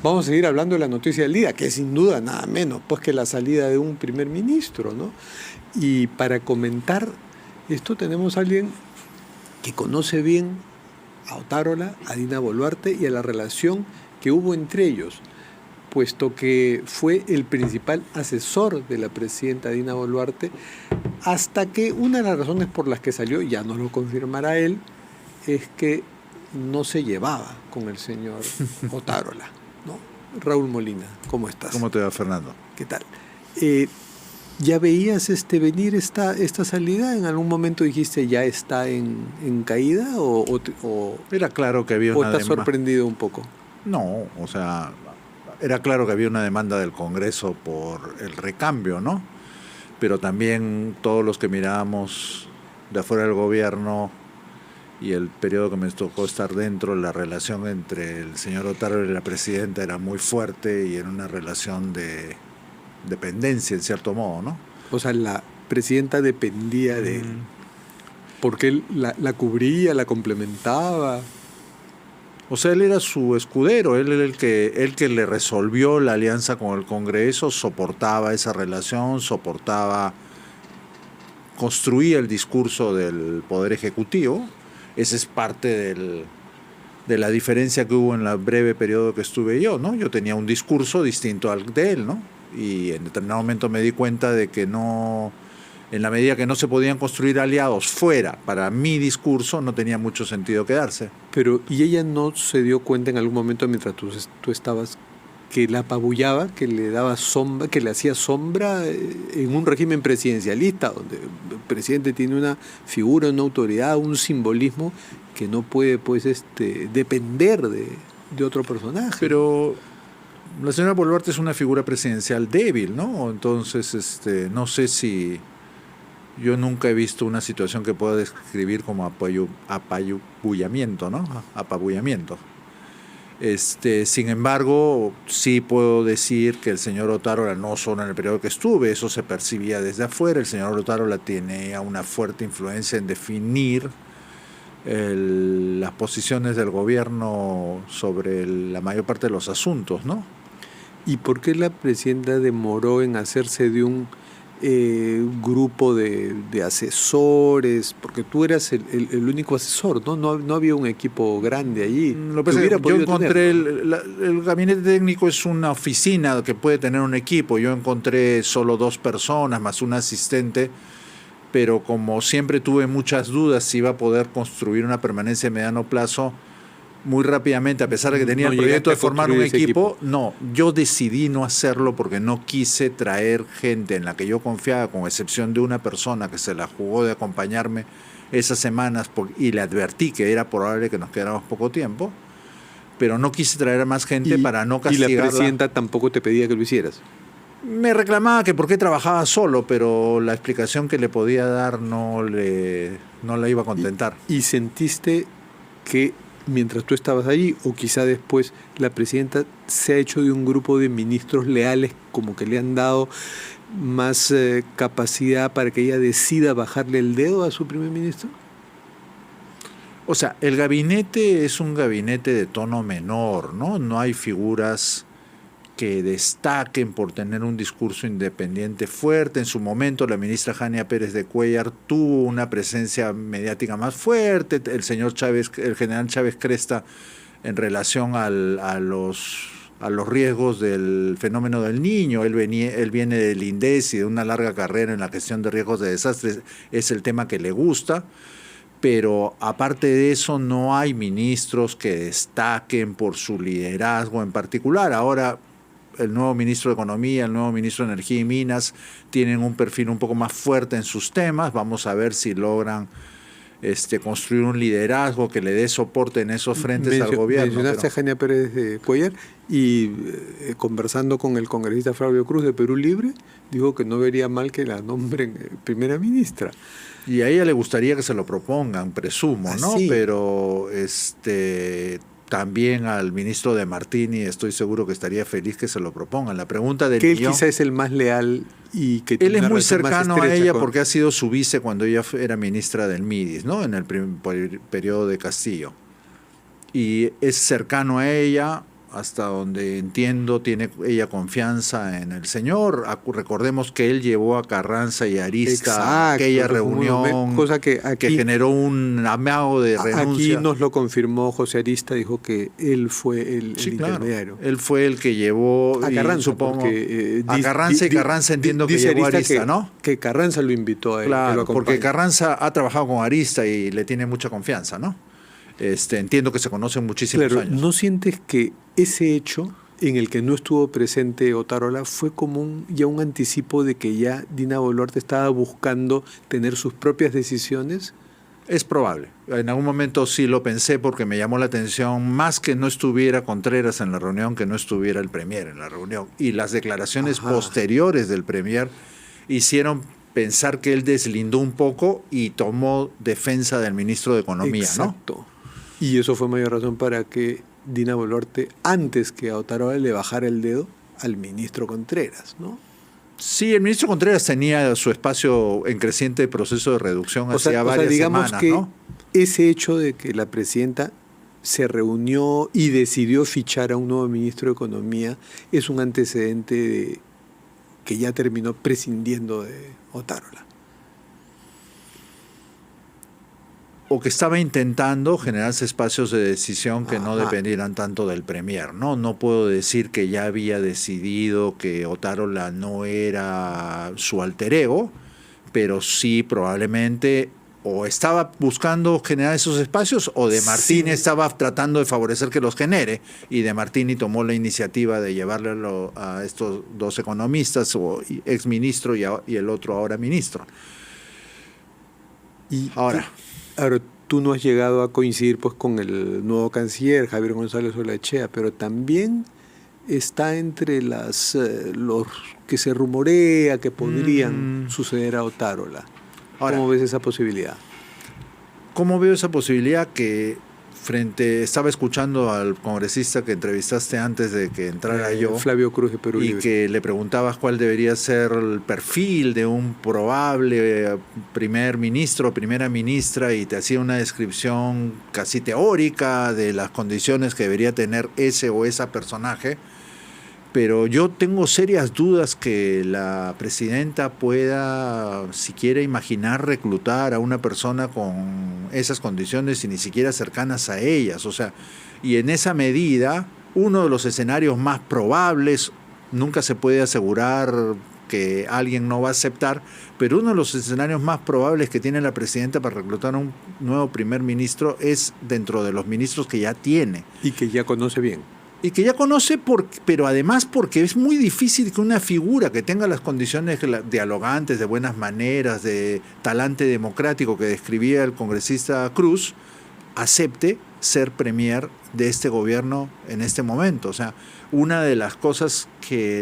Vamos a seguir hablando de la noticia del día, que es sin duda nada menos pues que la salida de un primer ministro, ¿no? Y para comentar esto tenemos a alguien que conoce bien a Otárola, a Dina Boluarte y a la relación que hubo entre ellos, puesto que fue el principal asesor de la presidenta Dina Boluarte, hasta que una de las razones por las que salió, ya nos lo confirmará él, es que no se llevaba con el señor Otárola, ¿no? Raúl Molina, ¿cómo estás? ¿Cómo te va, Fernando? ¿Qué tal? ¿Ya veías venir esta salida? ¿En algún momento dijiste ya está en caída? Era claro que había ¿O una estás demanda. sorprendido un poco? No, o sea, era claro que había una demanda del Congreso por el recambio, ¿no? Pero también todos los que mirábamos de afuera del gobierno y el periodo que me tocó estar dentro, la relación entre el señor Otárola y la presidenta era muy fuerte y era una relación de dependencia, en cierto modo, ¿no? O sea, la presidenta dependía de él, porque él la cubría, la complementaba. O sea, él era su escudero, él era el que le resolvió la alianza con el Congreso, soportaba esa relación, construía el discurso del Poder Ejecutivo. Esa es parte de la diferencia que hubo en el breve periodo que estuve yo, ¿no? Yo tenía un discurso distinto al de él, ¿no? Y en determinado momento me di cuenta de que no, en la medida que no se podían construir aliados fuera para mi discurso, no tenía mucho sentido quedarse. Pero, ¿y ella no se dio cuenta en algún momento mientras tú estabas que la apabullaba, que le daba sombra, que le hacía sombra en un régimen presidencialista, donde el presidente tiene una figura, una autoridad, un simbolismo que no puede pues depender de otro personaje? Pero la señora Boluarte es una figura presidencial débil, ¿no? Entonces, no sé si... Yo nunca he visto una situación que pueda describir como apabullamiento, ¿no? Apabullamiento. Sin embargo, sí puedo decir que el señor Otárola, no solo en el periodo que estuve, eso se percibía desde afuera, el señor Otárola tiene una fuerte influencia en definir las posiciones del gobierno sobre la mayor parte de los asuntos, ¿no? ¿Y por qué la presidenta demoró en hacerse de un grupo de asesores? Porque tú eras el único asesor, ¿no? No había un equipo grande allí. Lo que pasa es que yo encontré, el gabinete técnico es una oficina que puede tener un equipo. Yo encontré solo 2 personas más un asistente, pero como siempre tuve muchas dudas si iba a poder construir una permanencia de mediano plazo, muy rápidamente, a pesar de que tenía el proyecto de formar un equipo, no, yo decidí no hacerlo porque no quise traer gente en la que yo confiaba, con excepción de una persona que se la jugó de acompañarme esas semanas y le advertí que era probable que nos quedáramos poco tiempo, pero no quise traer a más gente para no castigarla. ¿Y la presidenta tampoco te pedía que lo hicieras? Me reclamaba que por qué trabajaba solo, pero la explicación que le podía dar no la iba a contentar. ¿Y sentiste que mientras tú estabas allí, o quizá después, la presidenta se ha hecho de un grupo de ministros leales, como que le han dado más capacidad para que ella decida bajarle el dedo a su primer ministro? O sea, el gabinete es un gabinete de tono menor, ¿no? No hay figuras que destaquen por tener un discurso independiente fuerte. En su momento la ministra Jania Pérez de Cuéllar tuvo una presencia mediática más fuerte, el general Chávez Cresta en relación a los riesgos del fenómeno del Niño. Él viene del INDES y de una larga carrera en la gestión de riesgos de desastres, es el tema que le gusta. Pero aparte de eso no hay ministros que destaquen por su liderazgo en particular. Ahora el nuevo ministro de Economía, el nuevo ministro de Energía y Minas tienen un perfil un poco más fuerte en sus temas. Vamos a ver si logran construir un liderazgo que le dé soporte en esos frentes al gobierno. Mencionaste a Jania Pérez de Cuéllar y conversando con el congresista Flavio Cruz de Perú Libre, dijo que no vería mal que la nombren primera ministra. Y a ella le gustaría que se lo propongan, presumo, ¿no? Sí. Pero también al ministro de Martini estoy seguro que estaría feliz que se lo propongan. La pregunta del que él quizá es el más leal y que él es muy cercano a ella porque ha sido su vice cuando ella era ministra del MIDIS, ¿no? En el periodo de Castillo. Y es cercano a ella, hasta donde entiendo, tiene ella confianza en el señor. Recordemos que él llevó a Carranza y Arista a aquella reunión, cosa que generó un amago de renuncia. Aquí nos lo confirmó José Arista, dijo que él fue el intermediario. Él fue el que llevó a Carranza, supongo, a Carranza, y Carranza entiendo que llevó a Arista, ¿no? Que Carranza lo invitó a él. Claro, porque Carranza ha trabajado con Arista y le tiene mucha confianza, ¿no? Entiendo que se conocen muchísimos años. ¿No sientes que ese hecho en el que no estuvo presente Otárola fue como ya un anticipo de que ya Dina Boluarte estaba buscando tener sus propias decisiones? Es probable. En algún momento sí lo pensé porque me llamó la atención más que no estuviera Contreras en la reunión, que no estuviera el Premier en la reunión. Y las declaraciones posteriores del Premier hicieron pensar que él deslindó un poco y tomó defensa del ministro de Economía, exacto, ¿no? Y eso fue mayor razón para que Dina Boluarte, antes que a Otárola, le bajara el dedo al ministro Contreras, ¿no? Sí, el ministro Contreras tenía su espacio en creciente proceso de reducción hacía varias digamos semanas, que ¿no? Ese hecho de que la presidenta se reunió y decidió fichar a un nuevo ministro de Economía es un antecedente de que ya terminó prescindiendo de Otárola. O que estaba intentando generarse espacios de decisión que no dependieran tanto del Premier, ¿no? No puedo decir que ya había decidido que Otárola no era su alter ego, pero sí probablemente o estaba buscando generar esos espacios o De Martini estaba tratando de favorecer que los genere, y De Martini tomó la iniciativa de llevarle a estos dos economistas, o exministro y el otro ahora ministro. Ahora, tú no has llegado a coincidir pues con el nuevo canciller, Javier González Olaechea, pero también está entre los que se rumorea que podrían suceder a Otárola. ¿Cómo ves esa posibilidad? ¿Cómo veo esa posibilidad? Que estaba escuchando al congresista que entrevistaste antes de que entrara yo, Flavio Cruz de Perú y Libre, que le preguntabas cuál debería ser el perfil de un probable primer ministro o primera ministra, y te hacía una descripción casi teórica de las condiciones que debería tener ese o esa personaje. Pero yo tengo serias dudas que la presidenta pueda siquiera imaginar reclutar a una persona con esas condiciones y ni siquiera cercanas a ellas. O sea, y en esa medida, uno de los escenarios más probables, nunca se puede asegurar que alguien no va a aceptar, pero uno de los escenarios más probables que tiene la presidenta para reclutar a un nuevo primer ministro es dentro de los ministros que ya tiene. Y que ya conoce bien. Y que ya conoce, pero además porque es muy difícil que una figura que tenga las condiciones dialogantes, de buenas maneras, de talante democrático que describía el congresista Cruz, acepte ser premier de este gobierno en este momento. O sea, una de las cosas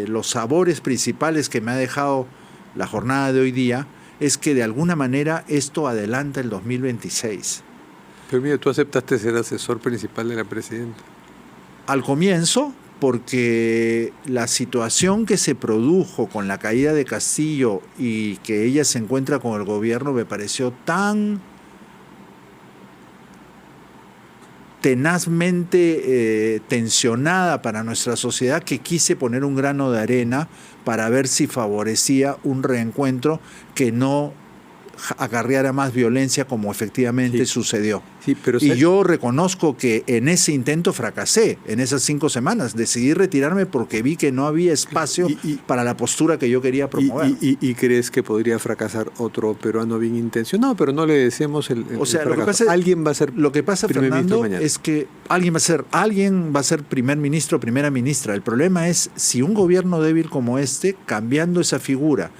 los sabores principales que me ha dejado la jornada de hoy día es que de alguna manera esto adelanta el 2026. Pero mira, tú aceptaste ser asesor principal de la presidenta. Al comienzo, porque la situación que se produjo con la caída de Castillo y que ella se encuentra con el gobierno me pareció tan tenazmente tensionada para nuestra sociedad que quise poner un grano de arena para ver si favorecía un reencuentro que no acarreara más violencia como efectivamente sucedió. Sí, pero yo reconozco que en ese intento fracasé, en esas 5 semanas. Decidí retirarme porque vi que no había espacio para la postura que yo quería promover. ¿Y crees que podría fracasar otro peruano bien intencionado? Pero no le deseamos el o sea, fracaso. Lo que pasa, alguien va a ser lo que pasa, Fernando, es que alguien va a ser primer ministro o primera ministra. El problema es si un gobierno débil como este, cambiando esa figura.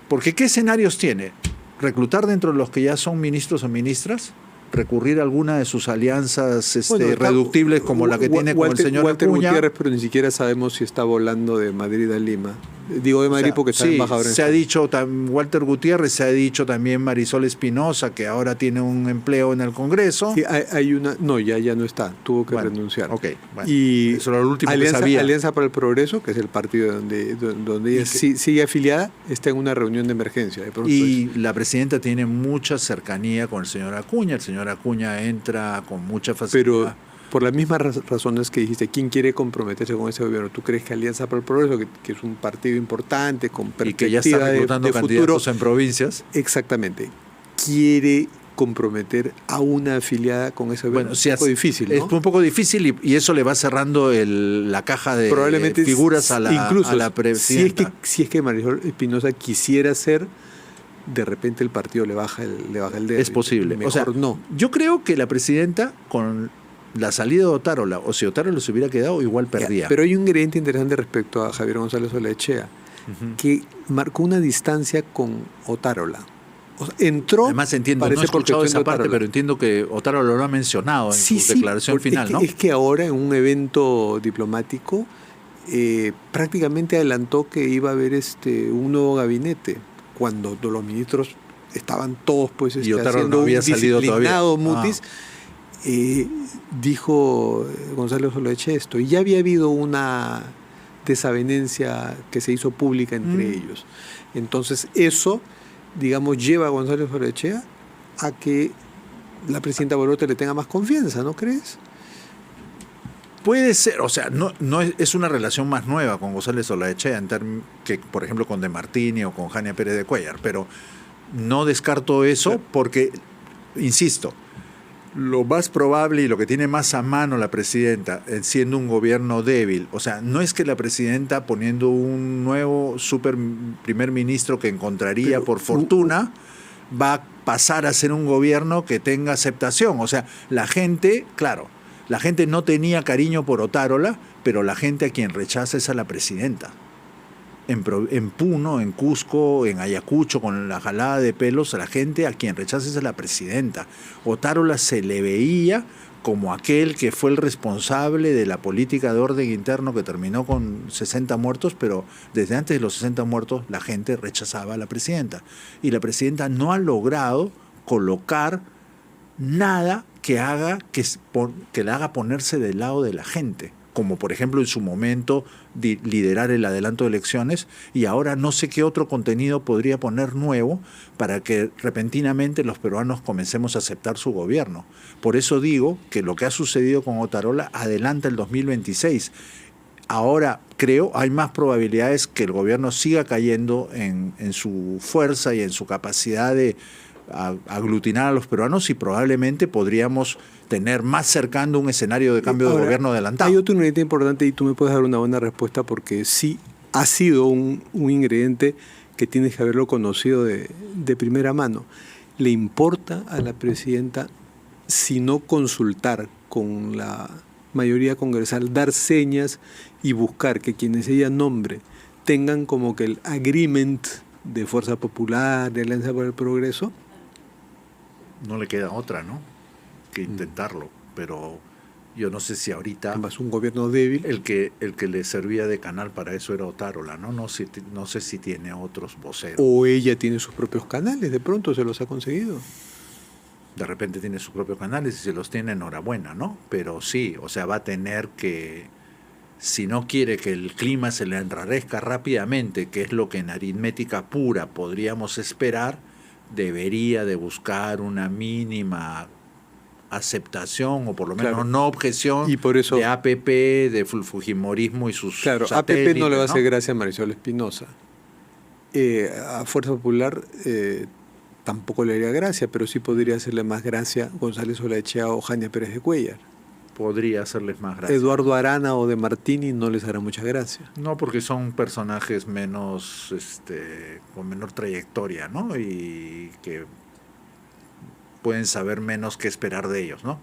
Porque ¿qué escenarios tiene? Reclutar dentro de los que ya son ministros o ministras, recurrir a alguna de sus alianzas reductibles como la que tiene con el señor Walter Acuña. Gutiérrez, pero ni siquiera sabemos si está volando de Madrid a Lima. Digo de Madrid porque está embajador en se ha dicho Walter Gutiérrez, se ha dicho también Marisol Espinosa, que ahora tiene un empleo en el Congreso. Sí, hay una, no, ya no está, tuvo que renunciar. Okay, bueno, y eso era lo último que sabía. Alianza para el Progreso, que es el partido donde ella sigue afiliada, está en una reunión de emergencia. La presidenta tiene mucha cercanía con el señor Acuña. El señor Acuña entra con mucha facilidad. Por las mismas razones que dijiste, ¿quién quiere comprometerse con ese gobierno? ¿Tú crees que Alianza para el Progreso, que es un partido importante, con perspectiva y que ya está reclutando de candidatos futuro, en provincias? Exactamente, quiere comprometer a una afiliada con ese gobierno? Bueno, si es un poco difícil, ¿no? Es un poco difícil y eso le va cerrando la caja de Probablemente figuras a incluso, la presidenta. Si es que Marisol Espinosa quisiera ser, de repente el partido le baja el dedo. Es posible. Mejor o sea, no. Yo creo que la presidenta, con la salida de Otárola, o si Otárola se hubiera quedado, igual perdía. Pero hay un ingrediente interesante respecto a Javier González Olaechea, que marcó una distancia con Otárola. O sea, entró. Además entiendo, no he escuchado esa parte, pero entiendo que Otárola lo ha mencionado en su declaración final, ¿no? Es que ahora en un evento diplomático prácticamente adelantó que iba a haber un nuevo gabinete, cuando los ministros estaban todos pues y Otárola haciendo no había un salido todavía. mutis. Dijo González Olaechea esto, y ya había habido una desavenencia que se hizo pública entre ellos. Entonces eso, digamos, lleva a González Olaechea a que la presidenta Boluarte le tenga más confianza, ¿no crees? Puede ser, o sea, no es una relación más nueva con González Olaechea que, por ejemplo, con De Martini o con Jania Pérez de Cuéllar, pero no descarto eso porque, insisto, lo más probable y lo que tiene más a mano la presidenta, siendo un gobierno débil, o sea, no es que la presidenta poniendo un nuevo primer ministro que encontraría por fortuna va a pasar a ser un gobierno que tenga aceptación. O sea, la gente no tenía cariño por Otárola, pero la gente a quien rechaza es a la presidenta. En Puno, en Cusco, en Ayacucho, con la jalada de pelos, a la gente a quien rechaza es a la presidenta. Otárola se le veía como aquel que fue el responsable de la política de orden interno que terminó con 60 muertos, pero desde antes de los 60 muertos la gente rechazaba a la presidenta. Y la presidenta no ha logrado colocar nada que le haga ponerse del lado de la gente, como por ejemplo en su momento liderar el adelanto de elecciones, y ahora no sé qué otro contenido podría poner nuevo para que repentinamente los peruanos comencemos a aceptar su gobierno. Por eso digo que lo que ha sucedido con Otárola adelanta el 2026. Ahora creo hay más probabilidades que el gobierno siga cayendo en su fuerza y en su capacidad de aglutinar a los peruanos, y probablemente podríamos tener más cercano un escenario de cambio de gobierno adelantado. Hay otro ingrediente importante y tú me puedes dar una buena respuesta, porque sí ha sido un ingrediente que tienes que haberlo conocido de primera mano. ¿Le importa a la presidenta, si no consultar con la mayoría congresal, dar señas y buscar que quienes ella nombre tengan como que el agreement de Fuerza Popular, de Alianza para el Progreso? No le queda otra, ¿no?, que intentarlo, pero yo no sé si ahorita... Además, un gobierno débil. El que le servía de canal para eso era Otárola, ¿no? No sé si tiene otros voceros. O ella tiene sus propios canales, de pronto se los ha conseguido. De repente tiene sus propios canales y se los tiene, enhorabuena, ¿no? Pero sí, o sea, va a tener que, si no quiere que el clima se le enrarezca rápidamente, que es lo que en aritmética pura podríamos esperar, debería de buscar una mínima aceptación, o por lo menos no objeción, y por eso, de APP, de fujimorismo y sus APP no le va a hacer gracia a Marisol Espinosa. A Fuerza Popular tampoco le haría gracia, pero sí podría hacerle más gracia González Olaechea o Jania Pérez de Cuéllar. Podría hacerles más gracia. Eduardo Arana o De Martini no les hará mucha gracia. No, porque son personajes menos, con menor trayectoria, ¿no? Y que pueden saber menos qué esperar de ellos, ¿no?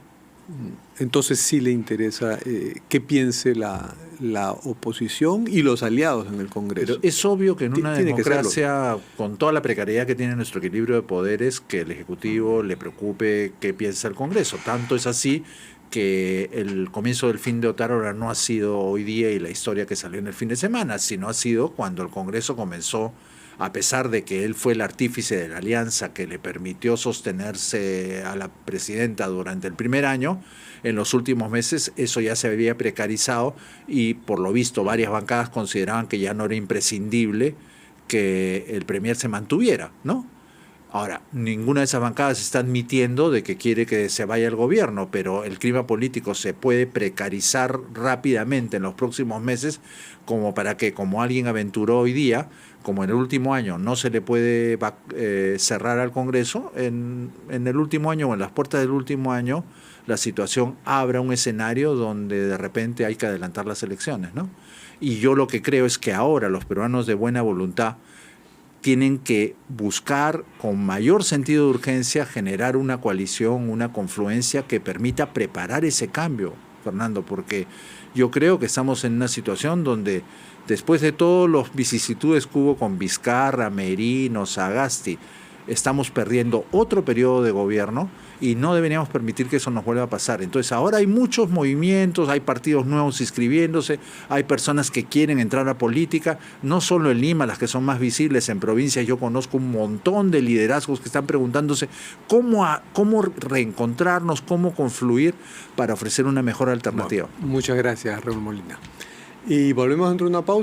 Entonces sí le interesa qué piense la oposición y los aliados en el Congreso. Pero es obvio que en una democracia, con toda la precariedad que tiene nuestro equilibrio de poderes, que el Ejecutivo le preocupe qué piensa el Congreso. Tanto es así que el comienzo del fin de Otárola no ha sido hoy día y la historia que salió en el fin de semana, sino ha sido cuando el Congreso comenzó, a pesar de que él fue el artífice de la alianza que le permitió sostenerse a la presidenta durante el primer año, en los últimos meses eso ya se había precarizado y por lo visto varias bancadas consideraban que ya no era imprescindible que el premier se mantuviera, ¿no? Ahora, ninguna de esas bancadas está admitiendo de que quiere que se vaya el gobierno, pero el clima político se puede precarizar rápidamente en los próximos meses, como para que, como alguien aventuró hoy día, como en el último año no se le puede cerrar al Congreso, en el último año o en las puertas del último año, la situación abra un escenario donde de repente hay que adelantar las elecciones, ¿no? Y yo lo que creo es que ahora los peruanos de buena voluntad tienen que buscar con mayor sentido de urgencia generar una coalición, una confluencia que permita preparar ese cambio, Fernando, porque yo creo que estamos en una situación donde después de todos los vicisitudes que hubo con Vizcarra, Merino, Sagasti, estamos perdiendo otro periodo de gobierno y no deberíamos permitir que eso nos vuelva a pasar. Entonces ahora hay muchos movimientos, hay partidos nuevos inscribiéndose, hay personas que quieren entrar a política, no solo en Lima, las que son más visibles, en provincias yo conozco un montón de liderazgos que están preguntándose cómo reencontrarnos, cómo confluir para ofrecer una mejor alternativa. Bueno, muchas gracias, Raúl Molina. Y volvemos dentro de una pausa.